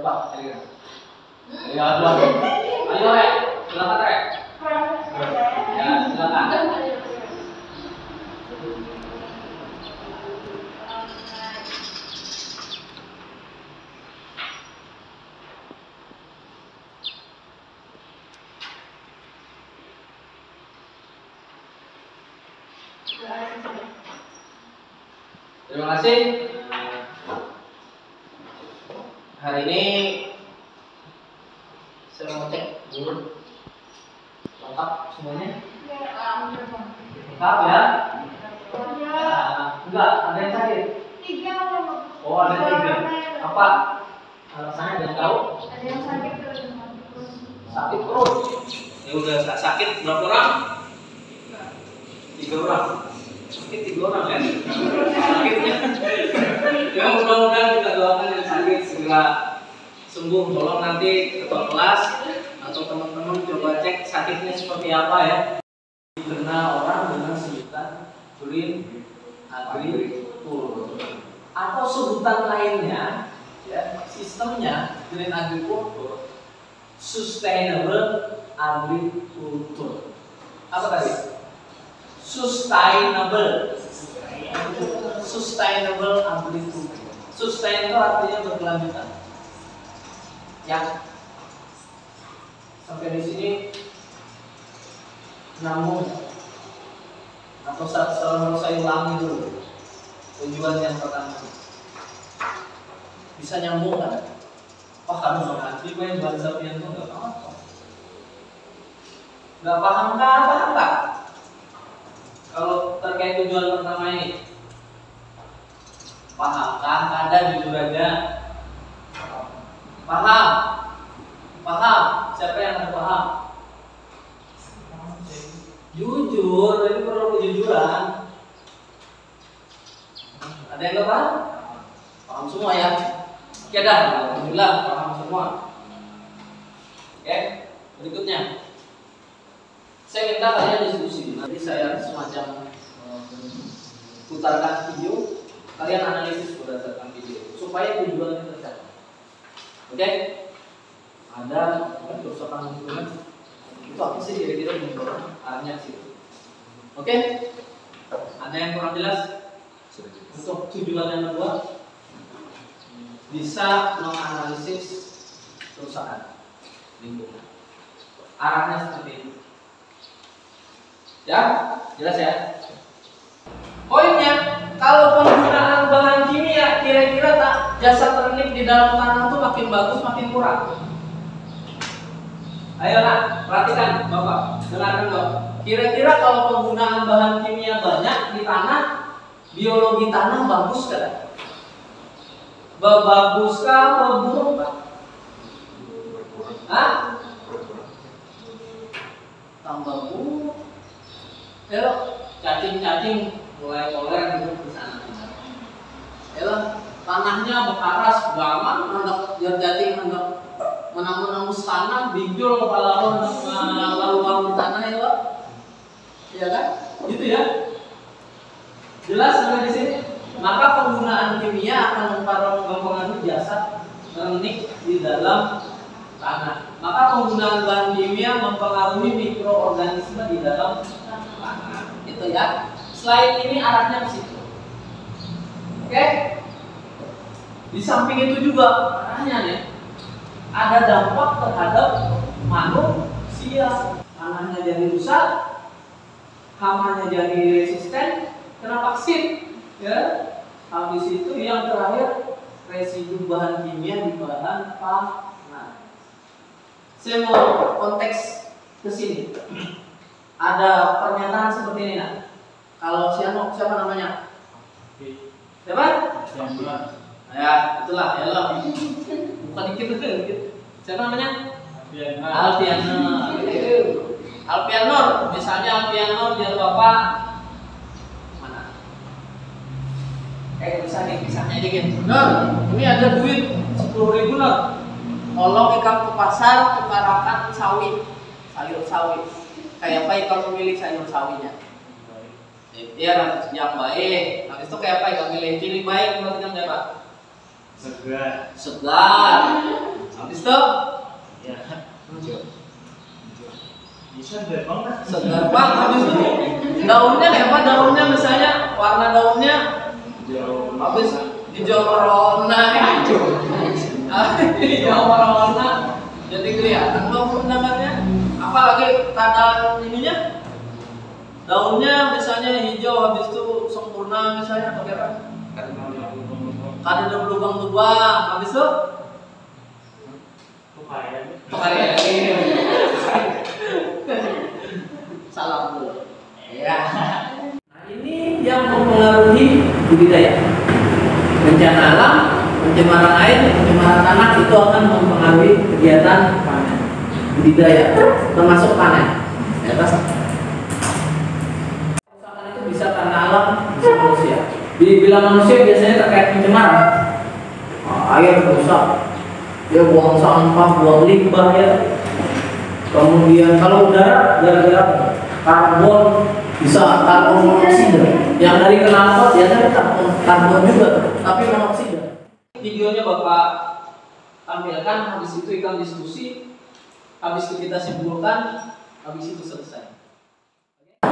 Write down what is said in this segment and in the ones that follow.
Berapa? Ya, dua. Ayo, Rek. Silakan, Rek. Ya, silakan. Terima kasih. Hari ini saya mau cek dulu lengkap semuanya. Lengkap ya? Enggak, ada yang sakit. Oh, ada 3. Apa alasannya, ada yang tahu? Ada yang sakit terus. Sakit perut. Ya udah sakit berapa orang? 3 orang. Sakit 3 orang ya? Sakitnya. Ya mudah-mudahan kita doakan yang sakit segera sembuh. Tolong nanti ketua kelas atau teman-teman coba cek sakitnya seperti apa ya. Kena orang dengan sebutan green agriculture atau sebutan lainnya ya, sistemnya green agriculture, sustainable agriculture. Apa tadi? Sustainable agriculture. Sustain itu artinya berkelanjutan. Ya. Sampai di sini namun atau selalu saya ulangi dulu tujuan yang pertama. Bisa nyambung kan? Paham dong, nanti gue yang bahasa pian tuh nggak paham. Nggak paham kan? Paham nggak? Kalau terkait tujuan pertama ini, pahamkah? Ada jujur aja. Paham? Paham? Siapa yang ada paham? Jujur, ini perlu kejujuran. Ada yang nggak paham? Paham semua ya? Oke dah, alhamdulillah paham semua. Oke, berikutnya. Saya minta kalian diskusi. Nanti saya semacam putarkan video, kalian analisis berdasarkan video supaya tujuannya tercapai. Oke? Ada kerusakan lingkungan. Itu apa sih kira-kira mendorong arahnya ke situ? Oke? Ada yang kurang jelas? Untuk tujuan yang kedua, bisa menganalisis kerusakan lingkungan. Arahnya seperti ini. Ya, jelas ya. Poinnya, kalau penggunaan bahan kimia kira-kira tak jasa teknik di dalam tanah itu makin bagus makin kurang. Ayo nak, perhatikan Bapak, dengarkan Bapak. Kira-kira kalau penggunaan bahan kimia banyak di tanah, biologi tanah bagus kan? Baguskah atau buruk Pak? Hah? Tambah buruk. Elok, cacing-cacing mulai koler gitu di sana. Elok, tanahnya bekaras, gaman, hendak jati hendak menang-menang tanah, bijul kepala lalu di tanah elok. Iya kan? Gitu ya. Jelas sampai di sini. Maka penggunaan kimia akan mempengaruhi jasa teknik di dalam tanah. Maka penggunaan bahan kimia mempengaruhi mikroorganisme di dalam tanah. Itu ya. Slide ini arahnya ke situ. Oke? Di samping itu juga arahnya nih ada dampak terhadap manusia. Tanahnya jadi rusak, hamanya jadi resisten, kena vaksin. Ya, habis itu yang terakhir residu bahan kimia di bahan pangan. Saya mau konteks ke sini. Ada pernyataan seperti ini nak. Kalau siapa namanya? Siapa? Ya, itulah ya loh. Bukan dikit. Siapa namanya? Alpianur. Alpianur. Misalnya Alpianur dia Bapak kisahnya dikit. Nah, ini ada duit 10.000 Nur. Tolong ikam ke pasar tukarakan sayur sawi. Kayak apa ikam memilih sayur sawinya? Biar yang baik. Habis itu kayak apa ikam milih? Pilih baik menurut yang Pak? Segar. Habis itu Ya. Bisa banget. segar bang. Habis itu daunnya kayak apa? Daunnya misalnya warna daunnya habis hijau merona. Hijau merona. Jadi kelihatan bang namanya. Apalagi keadaan ininya daunnya misalnya hijau habis itu sempurna misalnya atau kayak apa? Ada lubang-lubang habis itu Tukar salam dulu. Ya. Nah, ini yang mempengaruhi budidaya. Bencana alam, pencemaran air, pencemaran tanah itu akan mempengaruhi kegiatan panen, budidaya, termasuk panen. Ya, kerusakan itu bisa karena alam, bisa manusia. Bila manusia biasanya terkait pencemaran, air rusak. Dia buang sampah, buang limbah ya. Kemudian kalau udara, gara-gara karbon bisa karbon monoksida. Yang dari knalpot biasanya karbon juga, tapi monoksida. Videonya Bapak tampilkan, habis itu ikan diskusi, habis itu kita simpulkan, habis itu selesai.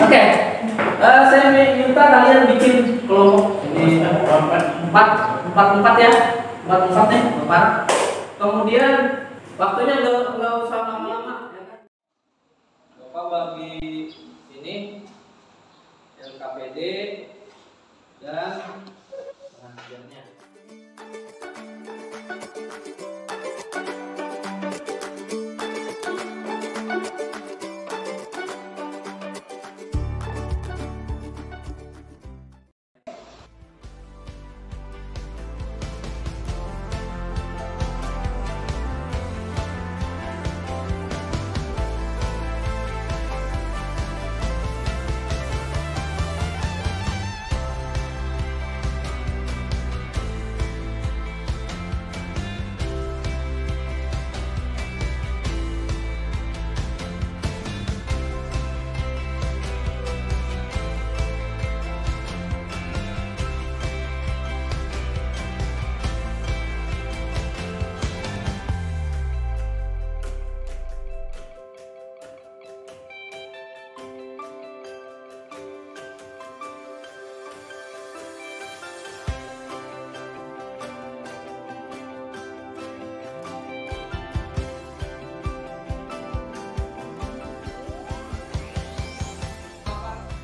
Oke, saya minta kalian bikin kelompok ini empat ya, empat nih, Bapak. Kemudian waktunya nggak usah lama-lama, ya kan? Bapak bagi ini LKPD dan pengajarnya.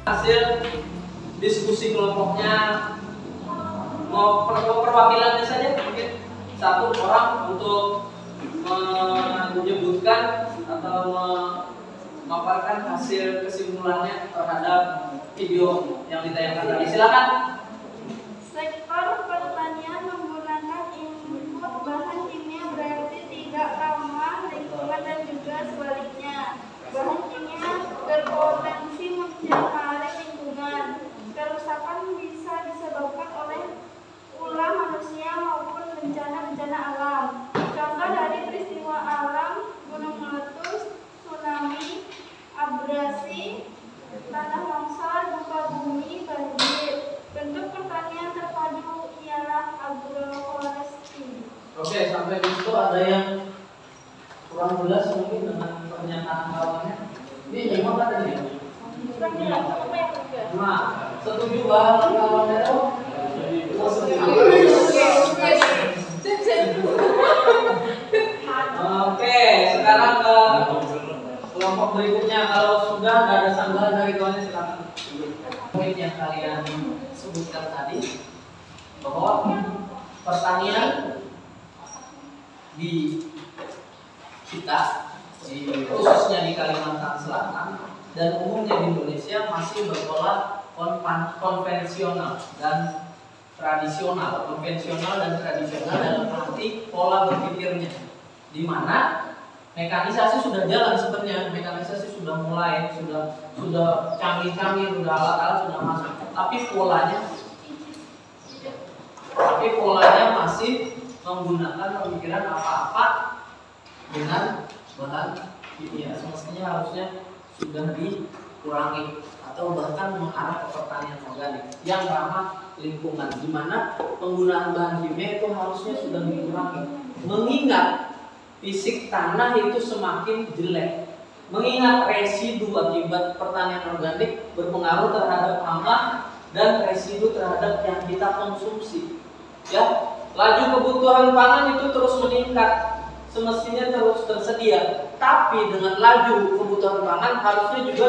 Hasil diskusi kelompoknya mau perwakilannya saja mungkin satu orang untuk menyebutkan atau memaparkan hasil kesimpulannya terhadap video yang ditayangkan tadi. Silakan. Sektor pertanian menggunakan input bahan kimia berarti tidak ramah lingkungan dan juga sebaliknya. Bahan kimia berpotensi mencemari lingkungan. Kerusakan bisa disebabkan oleh ulah manusia maupun bencana-bencana alam. Contoh dari peristiwa alam, gunung meletus, tsunami, abrasi, tanah longsor, gempa bumi, banjir. Bentuk pertanian terpadu ialah agroforestry. Oke, sampai di situ ada yang kurang jelas mungkin dengan pernyataan kawannya. Ini memang ada nih. Nah, setuju banget kawannya itu? Oke, sekarang ke kelompok berikutnya. Kalau sudah nggak ada sanggahan dari kawannya silakan. Poin yang kalian sebutkan tadi bahwa pertanian di kita, khususnya di Kalimantan Selatan dan umumnya di Indonesia masih berpola konvensional dan tradisional. Konvensional dan tradisional dalam arti pola berpikirnya, di mana mekanisasi sudah jalan sebenarnya, mekanisasi sudah mulai, sudah canggih-canggih, sudah alat-alat sudah masuk, tapi polanya masih menggunakan pemikiran apa-apa dengan bahan kimia. Semestinya harusnya sudah dikurangi atau bahkan mengarah ke pertanian organik yang ramah lingkungan, di mana penggunaan bahan kimia itu harusnya sudah dikurangi. Mengingat fisik tanah itu semakin jelek. Mengingat residu akibat pertanian organik berpengaruh terhadap hama dan residu terhadap yang kita konsumsi. Ya, laju kebutuhan pangan itu terus meningkat, semestinya terus tersedia. Tapi dengan laju kebutuhan pangan harusnya juga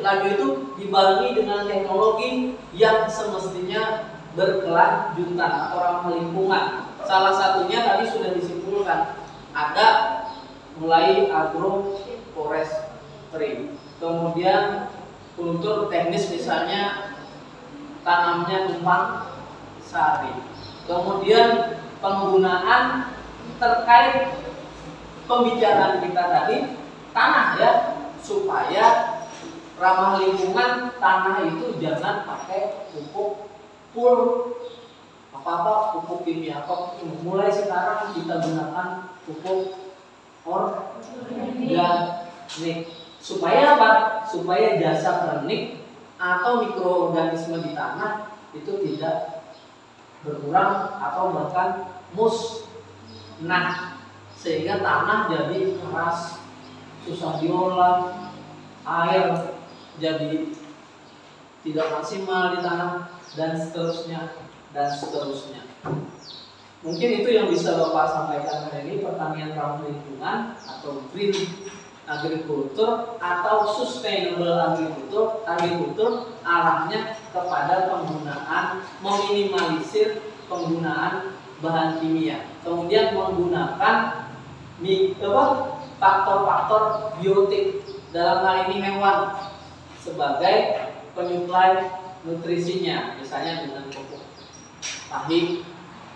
laju itu dibarengi dengan teknologi yang semestinya berkelanjutan atau ramah lingkungan. Salah satunya tadi sudah disimpulkan, ada mulai agroforestry, kemudian kultur teknis misalnya tanamnya tumpang sari, kemudian penggunaan terkait pembicaraan kita tadi tanah ya, supaya ramah lingkungan. Tanah itu jangan pakai pupuk full pupuk kimia. Mulai sekarang kita gunakan pupuk organik. Supaya apa? Supaya jasa kenik atau mikroorganisme di tanah itu tidak berkurang atau bahkan musnah, sehingga tanah jadi keras, susah diolah, air jadi tidak maksimal di tanah, dan seterusnya dan seterusnya. Mungkin itu yang bisa Bapak sampaikan hari ini, pertanian ramah lingkungan atau green agriculture atau sustainable agriculture arahnya kepada penggunaan, meminimalisir penggunaan bahan kimia, kemudian menggunakan faktor-faktor biotik, dalam hal ini hewan, sebagai penyuplai nutrisinya, misalnya dengan pupuk pahit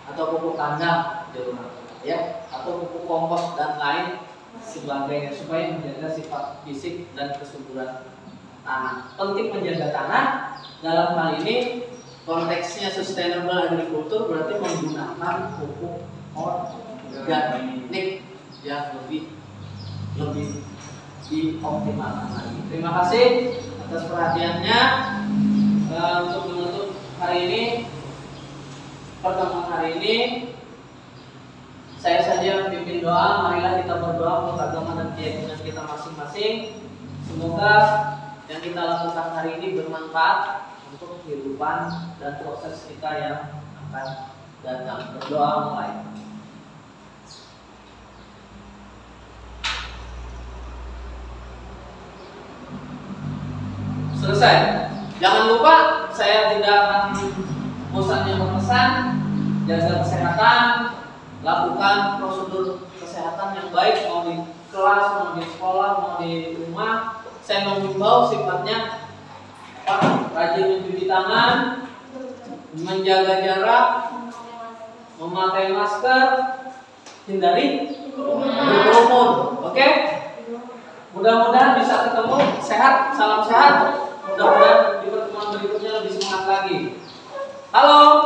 atau pupuk kandang ya, atau pupuk kompos dan lain sebagainya, supaya menjaga sifat fisik dan kesuburan tanah. Penting menjaga tanah, dalam hal ini konteksnya sustainable agriculture berarti menggunakan pupuk organik yang lebih dioptimalkan lagi. Terima kasih atas perhatiannya. Untuk menutup hari ini, pertemuan hari ini, saya saja pimpin doa. Marilah kita berdoa untuk agama dan keyakinan kita masing-masing. Semoga yang kita lakukan hari ini bermanfaat untuk kehidupan dan proses kita yang akan datang. Berdoa mulai. Selesai. Jangan lupa, saya tidak akan bosannya berpesan, jaga kesehatan, lakukan prosedur kesehatan yang baik, mau di kelas, mau di sekolah, mau di rumah. Saya mengimbau sifatnya rajin mencuci tangan, menjaga jarak, memakai masker, hindari berkerumun. Oke? Mudah-mudahan bisa ketemu, sehat, salam sehat. Mudah-mudahan di pertemuan berikutnya lebih semangat lagi. Halo.